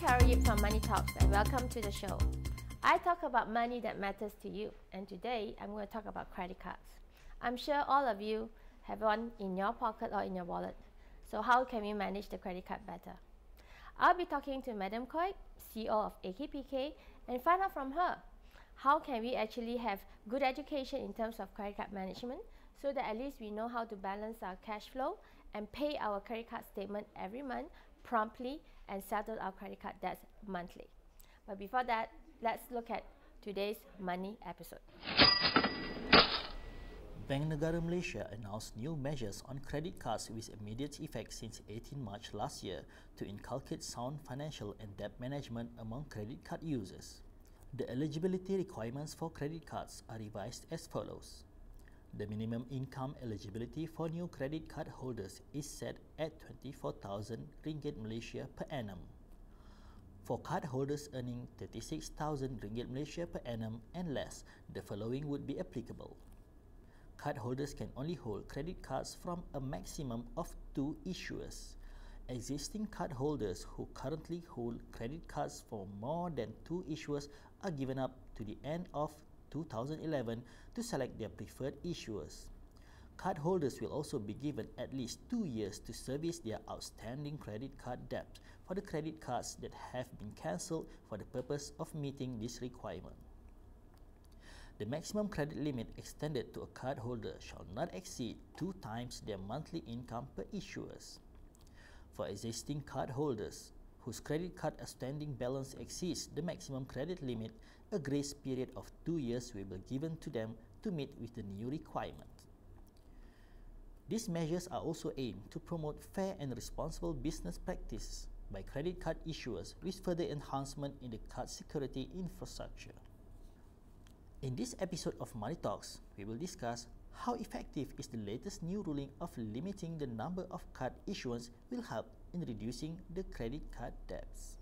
Carol from Money Talks and welcome to the show. I talk about money that matters to you, and today I'm going to talk about credit cards. I'm sure all of you have one in your pocket or in your wallet. So how can we manage the credit card better? I'll be talking to Madam Koi, CEO of AKPK, and find out from her how can we actually have good education in terms of credit card management so that at least we know how to balance our cash flow and pay our credit card statement every month promptly and settle our credit card debts monthly. But before that, let's look at today's money episode. Bank Negara Malaysia announced new measures on credit cards with immediate effect since 18 March last year to inculcate sound financial and debt management among credit card users. The eligibility requirements for credit cards are revised as follows. The minimum income eligibility for new credit card holders is set at 24,000 ringgit Malaysia per annum. For card holders earning 36,000 ringgit Malaysia per annum and less, the following would be applicable. Card holders can only hold credit cards from a maximum of 2 issuers. Existing card holders who currently hold credit cards for more than 2 issuers are given up to the end of 2011 to select their preferred issuers. Card holders will also be given at least 2 years to service their outstanding credit card debt for the credit cards that have been cancelled for the purpose of meeting this requirement. The maximum credit limit extended to a card holder shall not exceed 2 times their monthly income per issuers. For existing card holders whose credit card outstanding balance exceeds the maximum credit limit, a grace period of 2 years will be given to them to meet with the new requirement. These measures are also aimed to promote fair and responsible business practices by credit card issuers with further enhancement in the card security infrastructure. In this episode of Money Talks, we will discuss how effective is the latest new ruling of limiting the number of card issuance will help in reducing the credit card debts.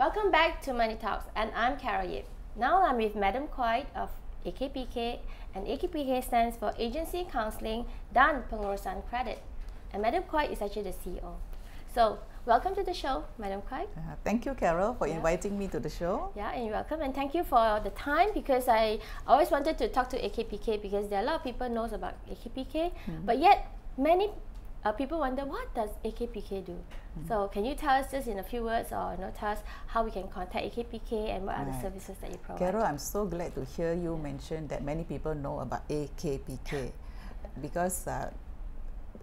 Welcome back to Money Talks, and I'm Carol Yip. Now I'm with Madam Koi of AKPK, and AKPK stands for Agency Counselling dan Pengurusan Kredit. And Madam Koi is actually the CEO. So, welcome to the show, Madam Koi. Thank you, Carol, for inviting me to the show. Yeah, and you're welcome, and thank you for the time, because I always wanted to talk to AKPK because there are a lot of people knows about AKPK, but yet many people wonder, what does AKPK do? So can you tell us just in a few words, or tell us how we can contact AKPK and what are the services that you provide? Carol, I'm so glad to hear you mention that many people know about AKPK because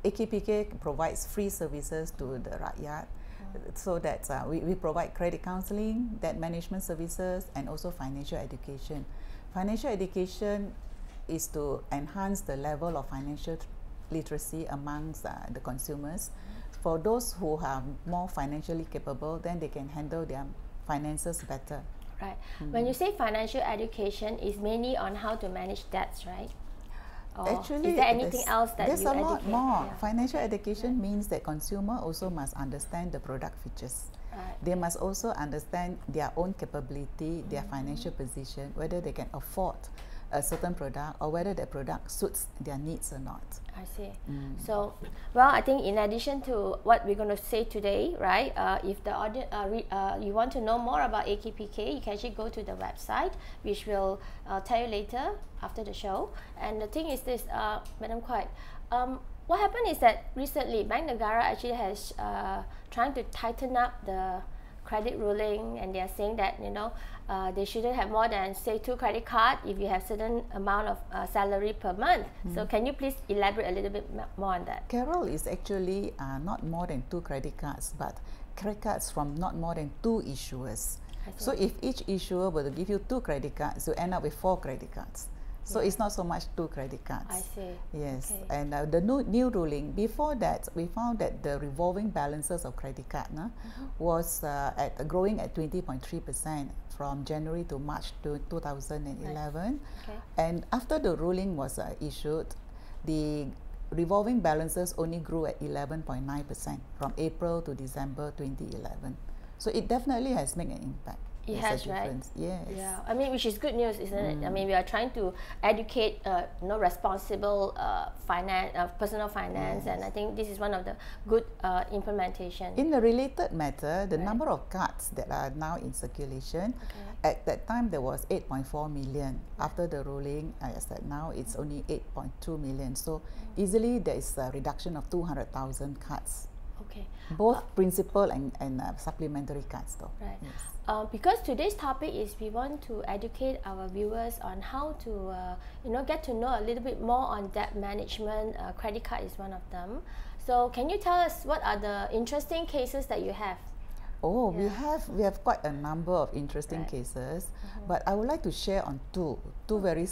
AKPK provides free services to the rakyat, so that we provide credit counselling, debt management services, and also financial education. Financial education is to enhance the level of financial literacy amongst the consumers. For those who are more financially capable, then they can handle their finances better. Right. When you say financial education, is mainly on how to manage debts, right? Or actually, is there anything else that there's you a lot more. Yeah. Financial education means that consumer also must understand the product features. They must also understand their own capability, their financial position, whether they can afford a certain product or whether that product suits their needs or not. I see. So, well, I think in addition to what we're going to say today, right, if the audience, you want to know more about AKPK, you can actually go to the website, which we'll tell you later after the show. And the thing is this, Madam Koi, what happened is that recently Bank Negara actually has trying to tighten up the credit ruling, and they are saying that they shouldn't have more than, say, 2 credit cards if you have certain amount of salary per month. So can you please elaborate a little bit more on that? Carol, is actually not more than 2 credit cards, but credit cards from not more than 2 issuers. So if each issuer were to give you 2 credit cards, you end up with 4 credit cards. So it's not so much 2 credit cards. I see. Yes, Okay. and the new ruling, before that, we found that the revolving balances of credit card was growing at 20.3% from January to March 2011. Okay. And after the ruling was issued, the revolving balances only grew at 11.9% from April to December 2011. So it definitely has made an impact. It There's has, a right? difference. Yes. Yeah, I mean, which is good news, isn't it? I mean, we are trying to educate, responsible personal finance, and I think this is one of the good implementation. In a related matter, the number of cards that are now in circulation, at that time there was 8.4 million. After the ruling, I said now it's only 8.2 million. So easily there is a reduction of 200,000 cards. Okay. Both principal and supplementary cards though. Right. Yes. Because today's topic is we want to educate our viewers on how to, get to know a little bit more on debt management. Credit card is one of them. So can you tell us what are the interesting cases that you have? Oh, we have quite a number of interesting cases, but I would like to share on two very.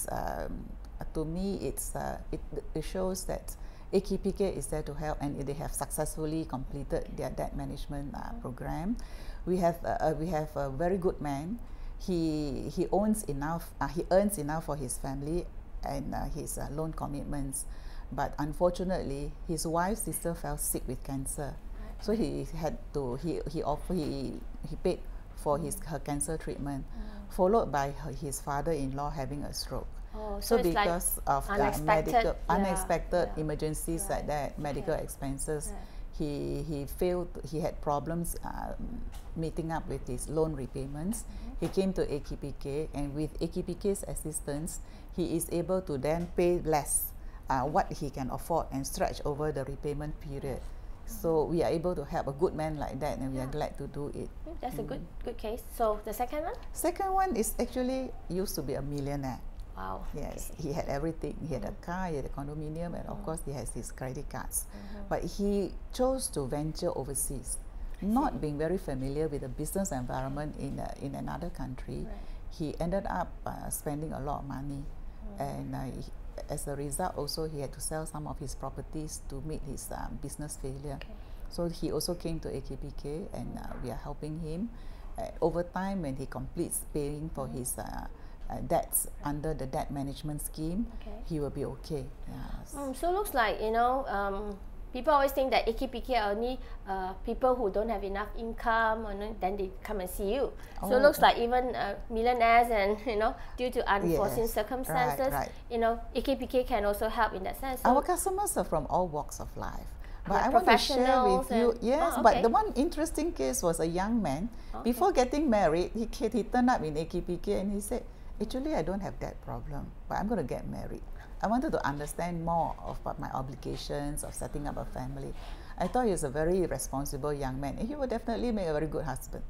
To me, it shows that AKPK is there to help, and they have successfully completed their debt management program. We have a very good man. He earns enough for his family and his loan commitments, but unfortunately, his wife's sister fell sick with cancer, so he paid for her cancer treatment, followed by his father-in-law having a stroke. Oh, So it's because like of unexpected yeah. emergencies like that, medical expenses, he failed. He had problems meeting up with his loan repayments. He came to AKPK, and with AKPK's assistance, he is able to then pay less what he can afford and stretch over the repayment period. So we are able to help a good man like that, and we are glad to do it. That's a good case. So the second one? Second one is actually used to be a millionaire. Wow. Yes, he had everything. He had a car, he had a condominium, and of course he has his credit cards. But he chose to venture overseas, not being very familiar with the business environment in another country. He ended up spending a lot of money, and as a result, also he had to sell some of his properties to meet his business failure. So he also came to AKPK, and we are helping him. Over time, when he completes paying for his debts under the debt management scheme, he will be okay. Yes. So looks like, people always think that AKPK are only people who don't have enough income, and then they come and see you. So it looks like even millionaires and, due to unforeseen circumstances, AKPK can also help in that sense. So our customers are from all walks of life. But I want to professionals share with you, but the one interesting case was a young man. Before getting married, he turned up in AKPK and he said, actually, I don't have that problem, but I'm going to get married. I wanted to understand more about my obligations of setting up a family. I thought he was a very responsible young man, and he would definitely make a very good husband.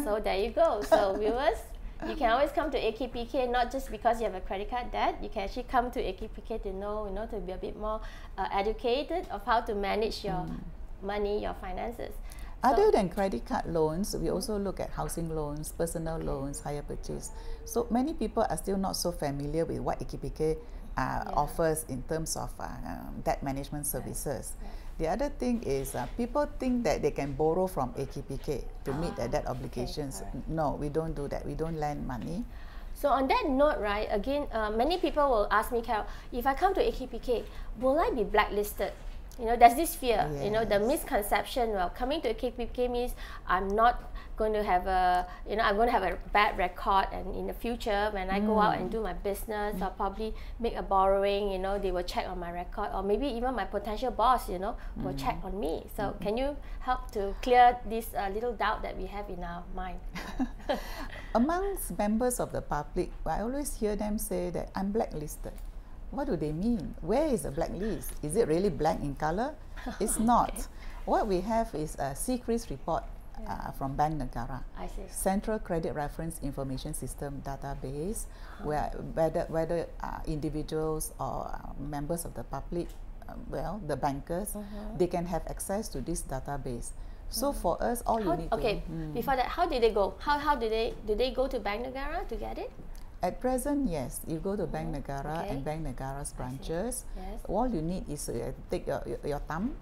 So there you go. So viewers, you can always come to AKPK, not just because you have a credit card debt. You can actually come to AKPK to know, to be a bit more educated of how to manage your money, your finances. Other than credit card loans, we also look at housing loans, personal loans, hire purchase. So many people are still not so familiar with what AKPK offers in terms of debt management services. The other thing is people think that they can borrow from AKPK to meet their debt obligations. No, we don't do that. We don't lend money. So on that note, right, again, many people will ask me, Carol, if I come to AKPK, will I be blacklisted? There's this fear, the misconception, well, coming to AKPK means I'm not going to have I'm going to have a bad record, and in the future, when I go out and do my business, I'll probably make a borrowing, they will check on my record, or maybe even my potential boss, will check on me. So can you help to clear this little doubt that we have in our mind? Amongst members of the public, I always hear them say that I'm blacklisted. What do they mean? Where is the blacklist? Is it really black in color? It's not. What we have is a CCRIS report from Bank Negara, Central Credit Reference Information System database, where whether individuals or members of the public, the bankers, they can have access to this database. So for us, all you need okay, before that, how did they go? How did they go to Bank Negara to get it? At present, yes, you go to Bank Negara and Bank Negara's branches. Yes. All you need is take your thumb,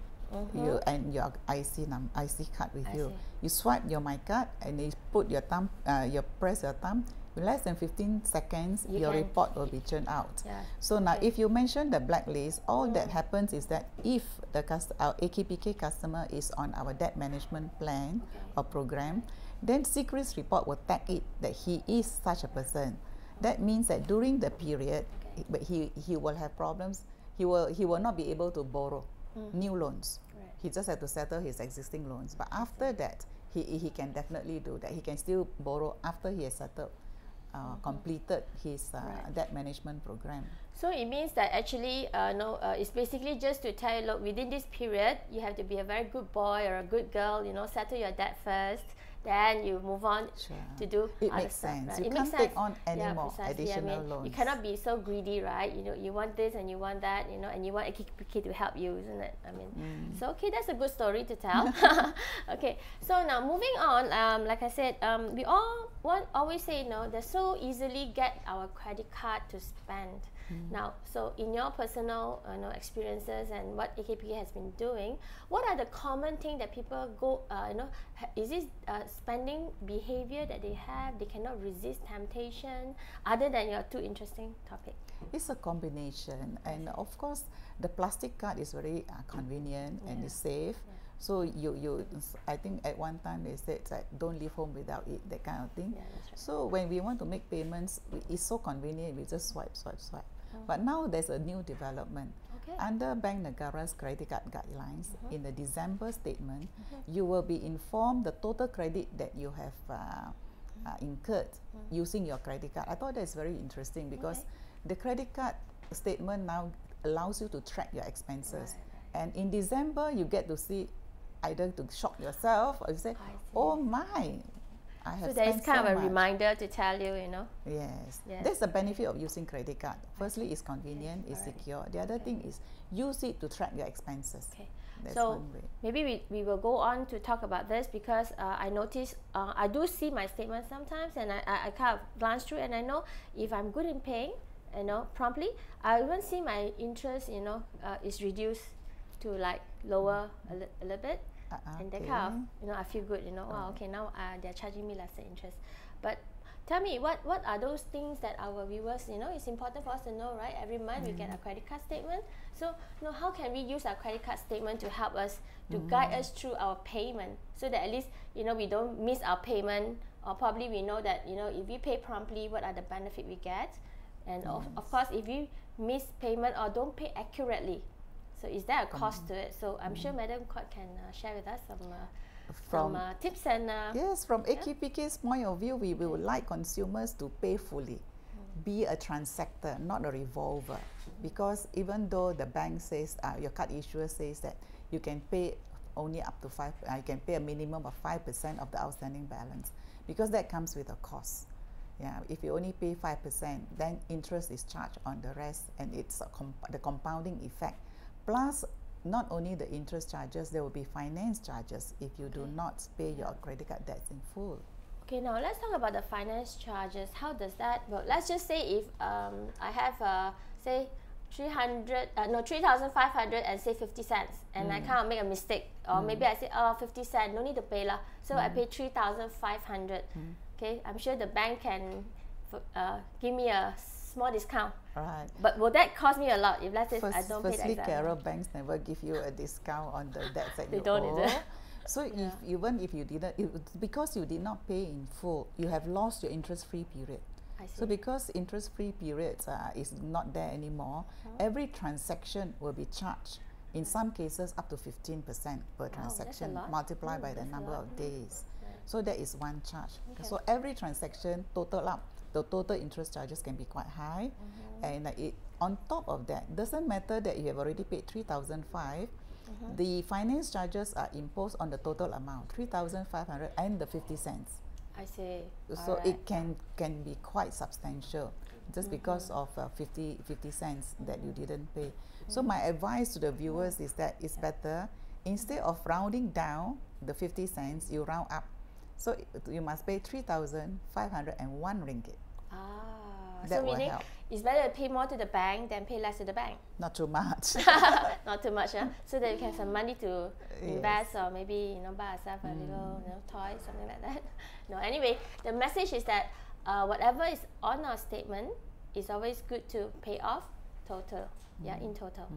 and your IC card with you. You swipe your My Card and you put your thumb, you press your thumb. In less than 15 seconds, your report will be churned out. Yeah. So now, if you mention the blacklist, all that happens is that if our AKPK customer is on our debt management plan or program, then Secret's report will tag it that he is such a person. That means that during the period, but he will have problems. He will not be able to borrow new loans. Right. He just had to settle his existing loans. But after that, he can definitely do that. He can still borrow after he has settled, completed his debt management program. So it means that actually, it's basically just to tell you, look, within this period, you have to be a very good boy or a good girl, settle your debt first, then you move on to do other stuff. Sense. Right? You It can't makes take sense. on any more precisely. additional loans. You cannot be so greedy, right? You want this and you want that, and you want AKPK to help you, isn't it? So okay, that's a good story to tell. Okay, so now moving on, like I said, we always say, they so easily get our credit card to spend. Now, so in your personal experiences and what AKPK has been doing, what are the common things that people go, is this spending behavior that they have, they cannot resist temptation, other than your two interesting topics? It's a combination, and of course, the plastic card is very convenient and it's safe. So I think at one time they said that don't leave home without it, that kind of thing. Yeah, that's right. So when we want to make payments, it's so convenient, we just swipe. But now there's a new development. Under Bank Negara's credit card guidelines, in the December statement, you will be informed the total credit that you have incurred using your credit card. I thought that's very interesting because the credit card statement now allows you to track your expenses. And in December, you get to see either to shock yourself or you say, oh my, I have so there is spent kind so of a much. reminder to tell you, Yes. That's the benefit of using credit card. Firstly, it's convenient, it's secure. The other thing is use it to track your expenses. That's so one way. maybe we will go on to talk about this because I notice, I do see my statements sometimes and I kind of glance through and I know if I'm good in paying, promptly, I even see my interest, is reduced to like lower a little bit. And that kind of, I feel good, wow, okay, now they're charging me lesser interest. But tell me, what are those things that our viewers, it's important for us to know, right? Every month we get a credit card statement. So, how can we use our credit card statement to help us, to guide us through our payment so that at least, we don't miss our payment, or probably we know that, if we pay promptly, what are the benefits we get? And of course, if we miss payment or don't pay accurately, so is there a cost to it? So I'm sure Madam Kwok can share with us some tips and... yes, from AKPK's point of view, we would like consumers to pay fully. Be a transactor, not a revolver. Because even though the bank says, your card issuer says that you can pay only up to you can pay a minimum of 5% of the outstanding balance, because that comes with a cost. If you only pay 5%, then interest is charged on the rest, and it's the compounding effect. Plus, not only the interest charges, there will be finance charges if you do not pay your credit card debts in full. Okay, now let's talk about the finance charges. How does that work? Let's just say if I have, say, 3,500 and say 50 cents, and I kind of make a mistake, or maybe I say, 50 cents, no need to pay lah. So I pay 3,500. Okay, I'm sure the bank can give me a small discount. Right. But will that cost me a lot if let's say I don't pay that? Firstly, Carol, banks never give you a discount on the debts that they you don't, owe. is it? So even if you didn't, because you did not pay in full, you have lost your interest-free period. I see. So because interest-free periods is not there anymore, every transaction will be charged. In some cases, up to 15% per transaction, multiplied by the number of days. So that is one charge. So every transaction total up, the total interest charges can be quite high, and on top of that, doesn't matter that you have already paid 3,500. The finance charges are imposed on the total amount, 3,500 and the 50 cents. I see. So it can be quite substantial, just because of 50 cents that you didn't pay. So my advice to the viewers is that it's better, instead of rounding down the 50 cents, you round up. So you must pay 3,501 ringgit. Ah, That so will meaning help. it's better to pay more to the bank than pay less to the bank. Not too much. Not too much, huh? So that you can have some money to invest, or maybe buy yourself a little toy, something like that. No, anyway, the message is that whatever is on our statement is always good to pay off total. Yeah, in total.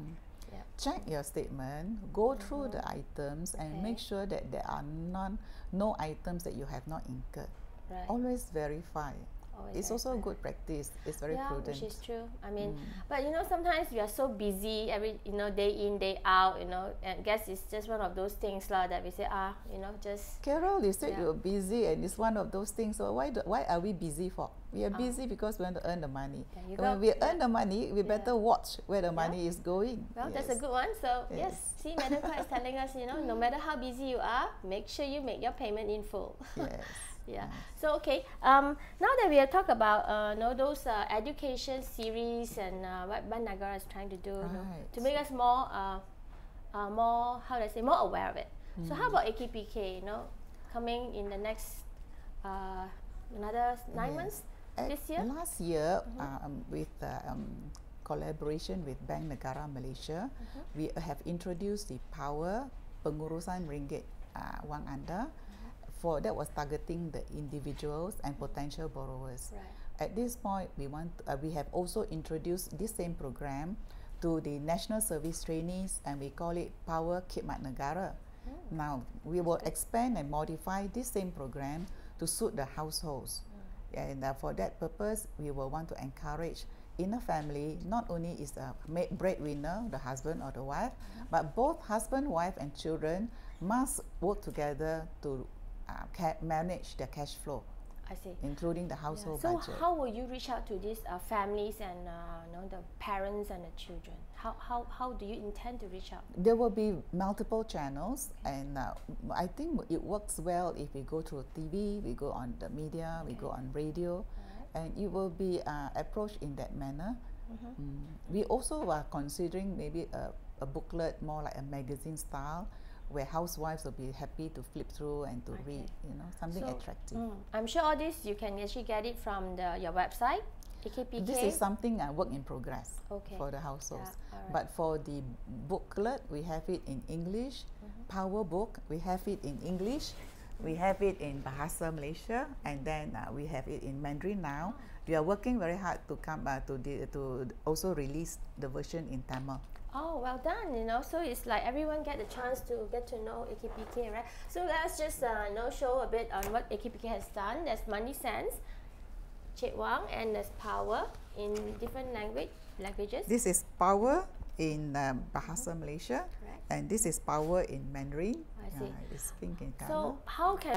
Yeah. Check your statement, go through the items, and make sure that there are no items that you have not incurred. Right. Always verify. Always It's also a verify. good practice. It's very Yeah, prudent. which is true. I mean, but sometimes we are so busy every day in, day out, and I guess it's just one of those things that we say, just Carol, you said you're busy, and it's one of those things. So why are we busy for? We are busy because we want to earn the money. When we earn the money, we better watch where the money is going. Well, that's a good one. So yes, see, Madam Clerk is telling us, no matter how busy you are, make sure you make your payment in full. Yes. Yeah. So okay. Now that we have talked about those education series and what Bank Negara is trying to do to make us more more aware of it. So how about AKPK? Coming in the next another 9 months this year. Last year, with collaboration with Bank Negara Malaysia, we have introduced the Power Pengurusan Ringgit Wang Anda. That was targeting the individuals and potential borrowers. Right. At this point, we have also introduced this same program to the national service trainees, and we call it Power Khidmat Negara. Now we will expand and modify this same program to suit the households, and for that purpose, we will want to encourage in a family. Not only is the breadwinner, the husband or the wife, but both husband, wife, and children must work together to manage their cash flow. I see. Including the household So budget. how will you reach out to these families and the parents and the children? How do you intend to reach out? There will be multiple channels, and I think it works well if we go through TV, we go on the media, we go on radio, and it will be approached in that manner. We also are considering maybe a booklet, more like a magazine style, where housewives will be happy to flip through and to read, something attractive. I'm sure all this you can actually get it from your website, AKPK. This is something work in progress for the households. But for the booklet, we have it in English. Power Book, we have it in English. We have it in Bahasa Malaysia, and then we have it in Mandarin now. We are working very hard to to also release the version in Tamil. Oh, well done, so it's like everyone get the chance to get to know AKPK, right? So let's just show a bit on what AKPK has done. There's Money Sense, Cik Wang, and there's Power in different languages. This is Power in Bahasa Malaysia, and this is Power in Mandarin. I see. It's pink in color. So how can